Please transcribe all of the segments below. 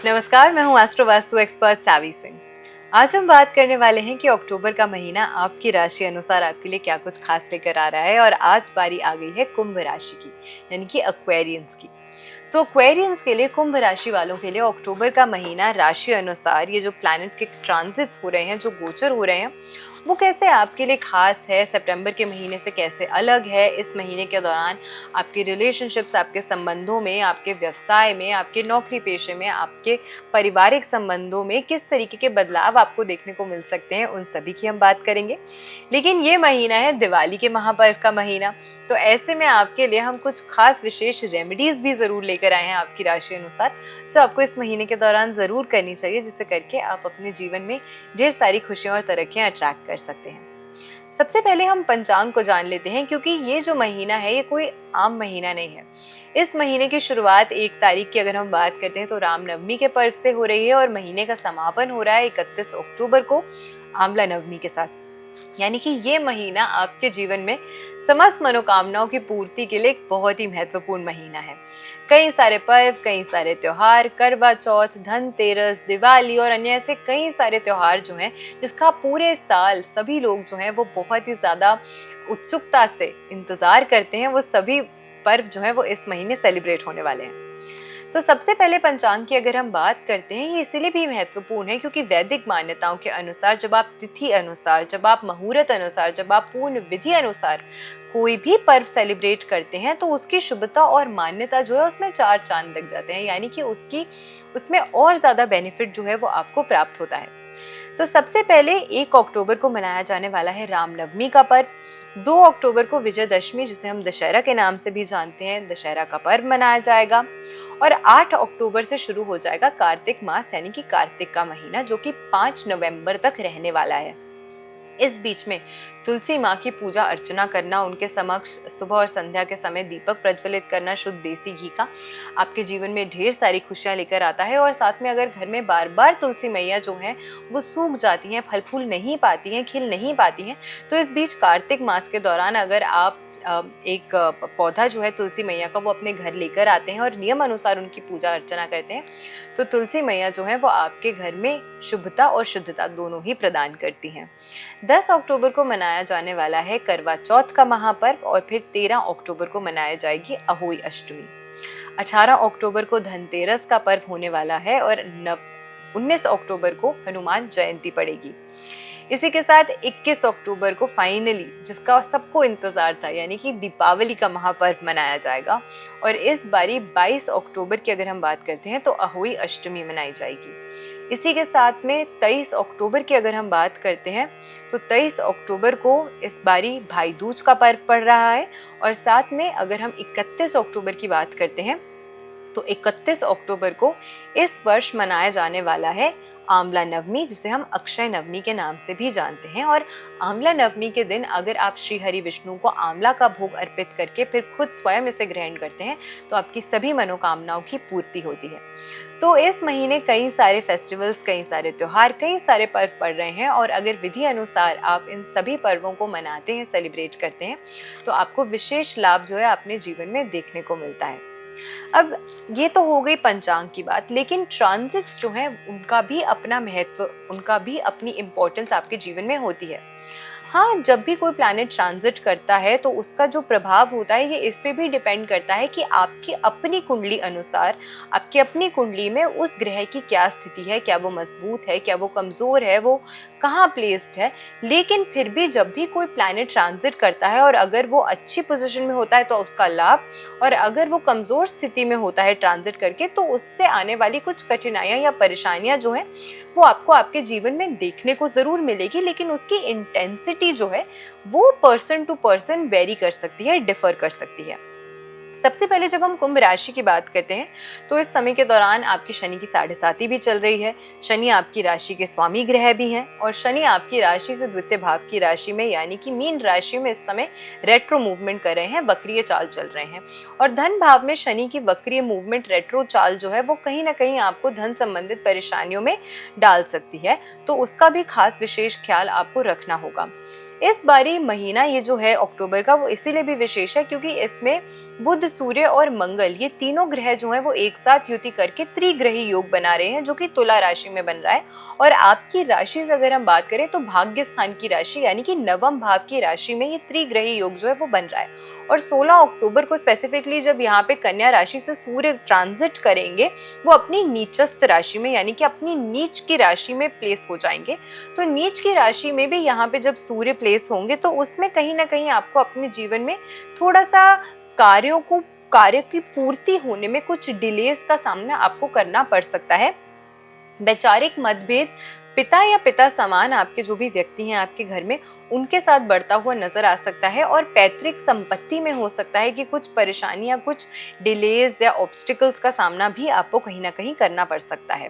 नमस्कार, मैं हूँ एस्ट्रो वास्तु एक्सपर्ट सावी सिंह। आज हम बात करने वाले हैं कि अक्टूबर का महीना आपकी राशि अनुसार आपके लिए क्या कुछ खास लेकर आ रहा है। और आज बारी आ गई है कुंभ राशि की, यानी कि एक्वेरियंस की। तो एक्वेरियंस के लिए, कुंभ राशि वालों के लिए अक्टूबर का महीना राशि अनुसार ये जो प्लैनेट के ट्रांजिट्स हो रहे हैं, जो गोचर हो रहे हैं, वो कैसे आपके लिए खास है, सितंबर के महीने से कैसे अलग है। इस महीने के दौरान आपके रिलेशनशिप्स, आपके संबंधों में, आपके व्यवसाय में, आपके नौकरी पेशे में, आपके पारिवारिक संबंधों में किस तरीके के बदलाव आपको देखने को मिल सकते हैं, उन सभी की हम बात करेंगे। लेकिन ये महीना है दिवाली के महापर्व का महीना, तो ऐसे में आपके लिए हम कुछ खास विशेष रेमेडीज भी ज़रूर लेकर आए हैं आपकी राशि अनुसार, जो आपको इस महीने के दौरान ज़रूर करनी चाहिए, जिससे करके आप अपने जीवन में ढेर सारी खुशियाँ और तरक्कियाँ अट्रैक्ट कर सकते हैं। सबसे पहले हम पंचांग को जान लेते हैं, क्योंकि ये जो महीना है ये कोई आम महीना नहीं है। इस महीने की शुरुआत 1 तारीख की अगर हम बात करते हैं तो रामनवमी के पर्व से हो रही है, और महीने का समापन हो रहा है 31 अक्टूबर को आंवला नवमी के साथ। यानी कि ये महीना आपके जीवन में समस्त मनोकामनाओं की पूर्ति के लिए एक बहुत ही महत्वपूर्ण महीना है। कई सारे पर्व, कई सारे त्योहार, करवा चौथ, धनतेरस, दिवाली और अन्य ऐसे कई सारे त्योहार जो हैं, जिसका पूरे साल सभी लोग जो हैं वो बहुत ही ज़्यादा उत्सुकता से इंतज़ार करते हैं, वो सभी पर्व जो हैं वो इस महीने सेलिब्रेट होने वाले हैं। तो सबसे पहले पंचांग की अगर हम बात करते हैं, ये इसीलिए भी महत्वपूर्ण है क्योंकि वैदिक मान्यताओं के अनुसार, जब आप तिथि अनुसार, जब आप मुहूर्त अनुसार, जब आप पूर्ण विधि अनुसार कोई भी पर्व सेलिब्रेट करते हैं, तो उसकी शुभता और मान्यता जो है उसमें 4 चांद लग जाते हैं। यानी कि उसमें और ज्यादा बेनिफिट जो है वो आपको प्राप्त होता है। तो सबसे पहले 1 अक्टूबर को मनाया जाने वाला है रामनवमी का पर्व। 2 अक्टूबर को विजयदशमी, जिसे हम दशहरा के नाम से भी जानते हैं, दशहरा का पर्व मनाया जाएगा। और 8 अक्टूबर से शुरू हो जाएगा कार्तिक मास, यानी कि कार्तिक का महीना, जो कि 5 नवंबर तक रहने वाला है। इस बीच में तुलसी माँ की पूजा अर्चना करना, उनके समक्ष सुबह और संध्या के समय दीपक प्रज्वलित करना शुद्ध देसी घी का, आपके जीवन में ढेर सारी खुशियाँ लेकर आता है। और साथ में अगर घर में बार बार तुलसी मैया जो है वो सूख जाती हैं, फल फूल नहीं पाती हैं, खिल नहीं पाती हैं, तो इस बीच कार्तिक मास के दौरान अगर आप एक पौधा जो है तुलसी मैया का वो अपने घर लेकर आते हैं और नियम अनुसार उनकी पूजा अर्चना करते हैं, तो तुलसी मैया जो है वो आपके घर में शुभता और शुद्धता दोनों ही प्रदान करती हैं। 10 अक्टूबर को मनाया जाने वाला है करवा चौथ का महापर्व, और फिर 13 अक्टूबर को मनाया जाएगी अहोई अष्टमी। 18 अक्टूबर को धनतेरस का पर्व होने वाला है, और 19 अक्टूबर को हनुमान जयंती पड़ेगी। इसी के साथ 21 अक्टूबर को फाइनली, जिसका सबको इंतजार था, यानी कि दीपावली का महापर्व मनाया जाएगा। और इस बारी 22 अक्टूबर की अगर हम बात करते हैं तो अहोई अष्टमी मनाई जाएगी। इसी के साथ में 23 अक्टूबर की अगर हम बात करते हैं तो 23 अक्टूबर को इस बारी भाई दूज का पर्व पड़ रहा है। और साथ में अगर हम 31 अक्टूबर की बात करते हैं तो 31 अक्टूबर को इस वर्ष मनाया जाने वाला है आंवला नवमी, जिसे हम अक्षय नवमी के नाम से भी जानते हैं। और आंवला नवमी के दिन अगर आप श्री हरि विष्णु को आंवला का भोग अर्पित करके फिर खुद स्वयं इसे ग्रहण करते हैं, तो आपकी सभी मनोकामनाओं की पूर्ति होती है। तो इस महीने कई सारे फेस्टिवल्स, कई सारे त्योहार, कई सारे पर्व पड़ रहे हैं, और अगर विधि अनुसार आप इन सभी पर्वों को मनाते हैं, सेलिब्रेट करते हैं, तो आपको विशेष लाभ जो है अपने जीवन में देखने को मिलता है। अब ये तो हो गई पंचांग की बात, लेकिन ट्रांजिट्स जो हैं उनका भी अपना महत्व, उनका भी अपनी इम्पोर्टेंस आपके जीवन में होती है। हाँ, जब भी कोई प्लैनेट ट्रांजिट करता है तो उसका जो प्रभाव होता है ये इस पे भी डिपेंड करता है कि आपकी अपनी कुंडली अनुसार, आपकी अपनी कुंडली में उस ग्रह की क्या स्थिति है, क्या वो मजबूत है, क्या वो कमज़ोर है, वो कहाँ प्लेस्ड है। लेकिन फिर भी जब भी कोई प्लैनेट ट्रांजिट करता है और अगर वो अच्छी पोजीशन में होता है तो उसका लाभ, और अगर वो कमज़ोर स्थिति में होता है ट्रांजिट करके, तो उससे आने वाली कुछ कठिनाइयाँ या परेशानियाँ जो हैं वो आपको आपके जीवन में देखने को ज़रूर मिलेगी। लेकिन उसकी इंटेंसिटी जो है वो पर्सन टू पर्सन वेरी कर सकती है, डिफर कर सकती है। सबसे पहले जब हम कुंभ राशि की बात करते हैं तो इस समय के दौरान आपकी शनि की 7.5 भी चल रही है। शनि आपकी राशि के स्वामी ग्रह भी हैं, और शनि आपकी राशि से द्वितीय भाव की राशि में, यानी कि मीन राशि में इस समय रेट्रो मूवमेंट कर रहे हैं, वक्रीय चाल चल रहे हैं। और धन भाव में शनि की वक्रीय मूवमेंट, रेट्रो चाल जो है वो कहीं ना कहीं आपको धन संबंधित परेशानियों में डाल सकती है, तो उसका भी खास विशेष ख्याल आपको रखना होगा। इस बारी महीना ये जो है अक्टूबर का वो इसीलिए भी विशेष है क्योंकि इसमें बुध, सूर्य और मंगल ये तीनों ग्रह जो हैं वो एक साथ युति करके त्रिग्रही योग बना रहे हैं जो कि तुला राशि में बन रहा है। और आपकी राशि से अगर हम बात करें तो भाग्य स्थान की राशि यानी कि नवम भाव की राशि में ये त्रिग्रही योग जो है वो बन रहा है। और 16 अक्टूबर को स्पेसिफिकली जब यहाँ पे कन्या राशि से सूर्य ट्रांजिट करेंगे वो अपनी नीचस्थ राशि में यानी कि अपनी नीच की राशि में प्लेस हो जाएंगे। तो नीच की राशि में भी यहाँ पे जब सूर्य प्लेस होंगे तो उसमें कहीं ना कहीं आपको अपने जीवन में थोड़ा सा कार्य की पूर्ति होने में कुछ डिलेस का सामना आपको करना पड़ सकता है। वैचारिक मतभेद पिता या पिता समान आपके जो भी व्यक्ति हैं आपके घर में उनके साथ बढ़ता हुआ नजर आ सकता है। और पैतृक संपत्ति में हो सकता है कि कुछ परेशानियां, कुछ डिलेज या ऑब्स्टिकल्स का सामना भी आपको कहीं ना कहीं करना पड़ सकता है।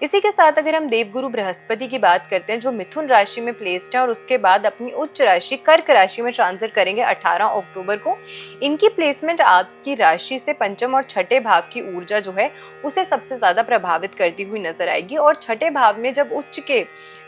इसी के साथ अगर हम देवगुरु बृहस्पति की बात करते हैं जो मिथुन राशि में प्लेस्ड है और उसके बाद अपनी उच्च राशि कर्क राशि में ट्रांजिट करेंगे 18 अक्टूबर को। इनकी प्लेसमेंट आपकी राशि से पंचम और छठे भाव की ऊर्जा जो है उसे सबसे ज्यादा प्रभावित करती हुई नजर आएगी। और छठे भाव में जब उच्च के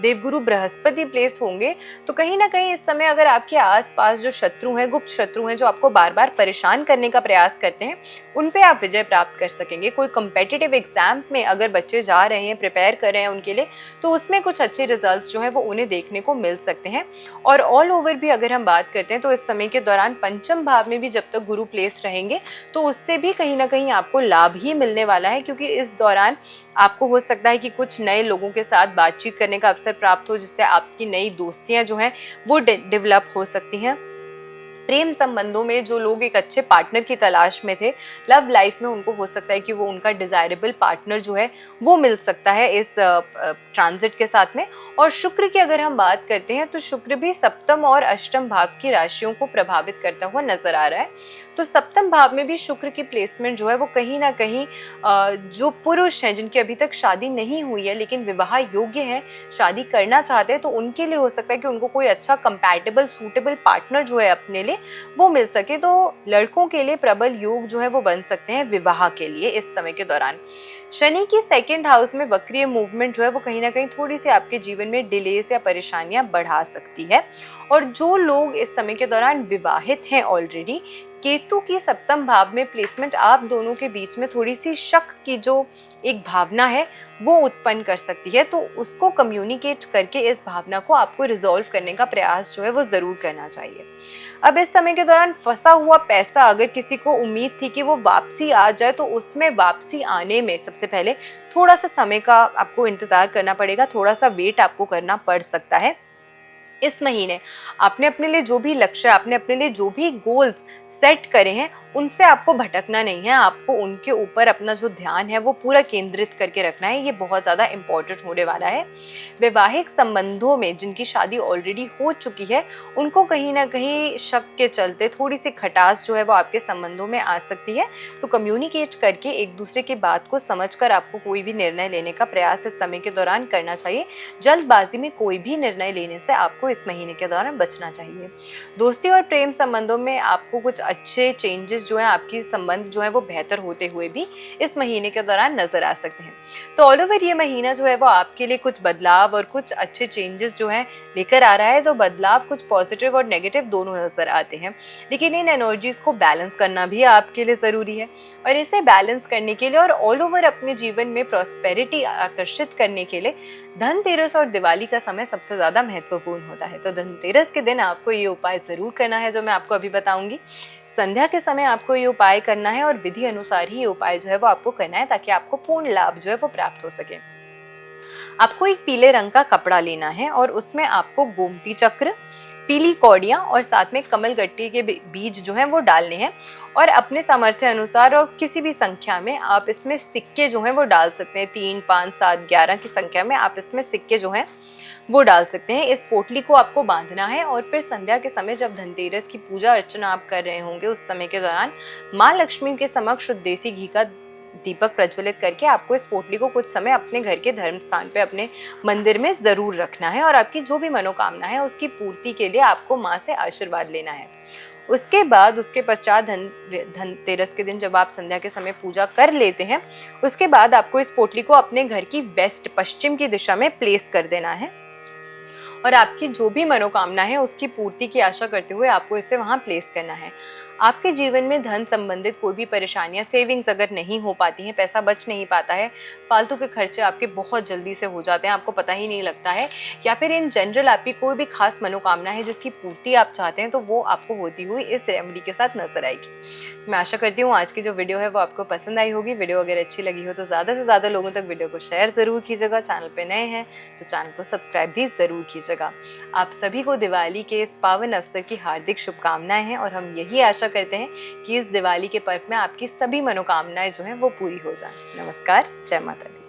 देवगुरु बृहस्पति प्लेस होंगे तो कहीं ना कहीं इस समय अगर आपके आसपास जो शत्रु हैं, गुप्त शत्रु हैं जो आपको बार बार परेशान करने का प्रयास करते हैं, उन पे आप विजय प्राप्त कर सकेंगे। कोई कॉम्पिटिटिव एग्जाम में अगर बच्चे जा रहे हैं, प्रिपेयर कर रहे हैं उनके लिए, तो उसमें कुछ अच्छे रिजल्ट्स जो है वो उन्हें देखने को मिल सकते हैं। और ऑल ओवर भी अगर हम बात करते हैं तो इस समय के दौरान पंचम भाव में भी जब तक गुरु प्लेस रहेंगे तो उससे भी कहीं ना कहीं आपको लाभ ही मिलने वाला है क्योंकि इस दौरान आपको हो सकता है कि कुछ नए लोगों के साथ बातचीत करने का अवसर प्राप्त हो जिससे आपकी नई दोस्तियां जो हैं वो डेवलप हो सकती हैं। प्रेम संबंधों में जो लोग एक अच्छे पार्टनर की तलाश में थे, लव लाइफ में उनको हो सकता है कि वो उनका डिजायरेबल पार्टनर जो है वो मिल सकता है इस ट्रांजिट के साथ में। और शुक्र की अगर हम बात करते हैं तो शुक्र भी सप्तम और अष्टम भाव की राशियों को प्रभावित करता हुआ नजर आ रहा है। तो सप्तम भाव में भी शुक्र की प्लेसमेंट जो है वो कहीं ना कहीं जो पुरुष हैं जिनकी अभी तक शादी नहीं हुई है लेकिन विवाह योग्य है, शादी करना चाहते हैं, तो उनके लिए हो सकता है कि उनको कोई अच्छा कंपैटिबल सूटेबल पार्टनर जो है अपने लिए वो मिल सके। तो लड़कों के लिए प्रबल योग जो है वो बन सकते हैं विवाह के लिए इस समय के दौरान। शनि की सेकंड हाउस में वक्रीय मूवमेंट जो है वो कहीं ना कहीं थोड़ी सी आपके जीवन में डिलेस या परेशानियां बढ़ा सकती है। और जो लोग इस समय के दौरान विवाहित हैं ऑलरेडी, केतु की सप्तम भाव में प्लेसमेंट आप दोनों के बीच में थोड़ी सी शक की जो एक भावना है वो उत्पन्न कर सकती है। तो उसको कम्युनिकेट करके इस भावना को आपको रिजॉल्व करने का प्रयास जो है वो जरूर करना चाहिए। अब इस समय के दौरान फंसा हुआ पैसा अगर किसी को उम्मीद थी कि वो वापसी आ जाए तो उसमें वापसी आने में सबसे पहले थोड़ा सा समय का आपको इंतजार करना पड़ेगा, थोड़ा सा वेट आपको करना पड़ सकता है। इस महीने आपने अपने लिए जो भी लक्ष्य, आपने अपने लिए जो भी गोल्स सेट करे हैं उनसे आपको भटकना नहीं है, आपको उनके ऊपर अपना जो ध्यान है वो पूरा केंद्रित करके रखना है। ये बहुत ज़्यादा इम्पोर्टेंट होने वाला है। वैवाहिक संबंधों में जिनकी शादी ऑलरेडी हो चुकी है उनको कहीं ना कहीं शक के चलते थोड़ी सी खटास जो है वो आपके संबंधों में आ सकती है। तो कम्युनिकेट करके एक दूसरे की बात को समझकर आपको कोई भी निर्णय लेने का प्रयास इस समय के दौरान करना चाहिए। जल्दबाजी में कोई भी निर्णय लेने से आपको इस महीने के दौरान बचना चाहिए। दोस्ती और प्रेम संबंधों में आपको कुछ अच्छे चेंजेस जो है, आपकी संबंध जो है वो बेहतर होते हुए भी इस महीने के दौरान नजर आ सकते हैं। तो ऑल ओवर ये महीना जो है वो आपके लिए कुछ बदलाव और कुछ अच्छे चेंजेस जो है लेकर आ रहा है। तो बदलाव कुछ पॉजिटिव और नेगेटिव दोनों नजर आते हैं, लेकिन इन एनर्जीज को बैलेंस करना भी आपके लिए जरूरी है। और इसे बैलेंस करने के लिए और ऑल ओवर अपने जीवन में प्रॉस्पेरिटी आकर्षित करने के लिए धनतेरस और दिवाली का समय सबसे ज्यादा महत्वपूर्ण होता है। तो धनतेरस के दिन आपको ये उपाय जरूर करना है जो मैं आपको अभी बताऊंगी। संध्या के समय आपको ये उपाय करना है और विधि अनुसार ही ये उपाय जो है वो आपको करना है ताकि आपको पूर्ण लाभ जो है वो प्राप्त हो सके। आपको एक पीले रंग का कपड़ा लेना है और उसमें आपको गोमती चक्र, पीली कौड़ियां और साथ में कमल गट्टी के बीज जो हैं वो डालने हैं। और अपने सामर्थ्य अनुसार और किसी भी संख्या में आप इसमें सिक्के जो हैं वो डाल सकते हैं। 3, 5, 7, 11 की संख्या में आप इसमें सिक्के जो हैं वो डाल सकते हैं। इस पोटली को आपको बांधना है और फिर संध्या के समय जब धनतेरस की पूजा अर्चना आप कर रहे होंगे उस समय के दौरान माँ लक्ष्मी के समक्ष देसी घी का दीपक प्रज्वलित करके आपको इस पोटली को कुछ समय अपने घर के धर्म स्थान पे, अपने मंदिर में जरूर रखना है। और आपकी जो भी मनोकामना है उसकी पूर्ति के लिए आपको माँ से आशीर्वाद लेना है। उसके बाद उसके पश्चात धनतेरस के दिन जब आप संध्या के समय पूजा कर लेते हैं उसके बाद आपको इस पोटली को अपने घर की वेस्ट पश्चिम की दिशा में प्लेस कर देना है। और आपकी जो भी मनोकामना है उसकी पूर्ति की आशा करते हुए आपको इसे वहाँ प्लेस करना है। आपके जीवन में धन संबंधित कोई भी परेशानियां, सेविंग्स अगर नहीं हो पाती हैं, पैसा बच नहीं पाता है, फालतू के खर्चे आपके बहुत जल्दी से हो जाते हैं, आपको पता ही नहीं लगता है, या फिर इन जनरल आपकी कोई भी खास मनोकामना है जिसकी पूर्ति आप चाहते हैं, तो वो आपको होती हुई इस रेमेडी के साथ नजर आएगी। मैं आशा करती हूँ आज की जो वीडियो है वो आपको पसंद आई होगी। वीडियो अगर अच्छी लगी हो तो ज़्यादा से ज़्यादा लोगों तक वीडियो को शेयर ज़रूर कीजिएगा। चैनल पे नए हैं तो चैनल को सब्सक्राइब भी ज़रूर कीजिएगा। आप सभी को दिवाली के इस पावन अवसर की हार्दिक शुभकामनाएं हैं और हम यही आशा करते हैं कि इस दिवाली के पर्व में आपकी सभी मनोकामनाएं जो हैं वो पूरी हो जाएं। नमस्कार, जय माता दी।